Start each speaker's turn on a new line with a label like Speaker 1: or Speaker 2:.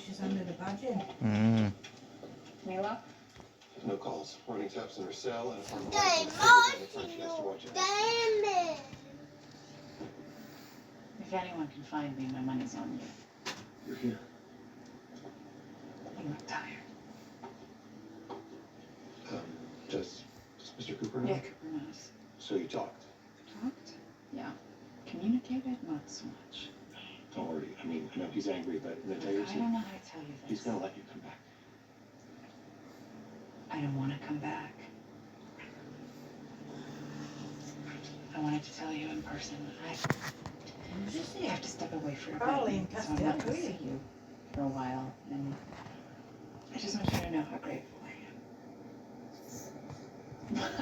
Speaker 1: she's under the budget.
Speaker 2: Mila?
Speaker 3: No calls. Running taps in her cell and a
Speaker 4: Damn it.
Speaker 2: If anyone can find me, my money's on you.
Speaker 3: You're here.
Speaker 2: You look tired.
Speaker 3: Does Mr. Cooper know?
Speaker 2: Yeah, Cooper knows.
Speaker 3: So you talked?
Speaker 2: Talked? Yeah. Communicated? Not so much.
Speaker 3: Don't worry. I mean, I know he's angry, but in the day or
Speaker 2: I
Speaker 3: two,
Speaker 2: don't know how to tell you this.
Speaker 3: he's gonna let you come back.
Speaker 2: I don't want to come back. I wanted to tell you in person. I have to step away for a
Speaker 1: Probably in
Speaker 2: bit, so I'm not
Speaker 1: Castello,
Speaker 2: going to
Speaker 1: really.
Speaker 2: see you for a while. And I just want you to know how grateful I am.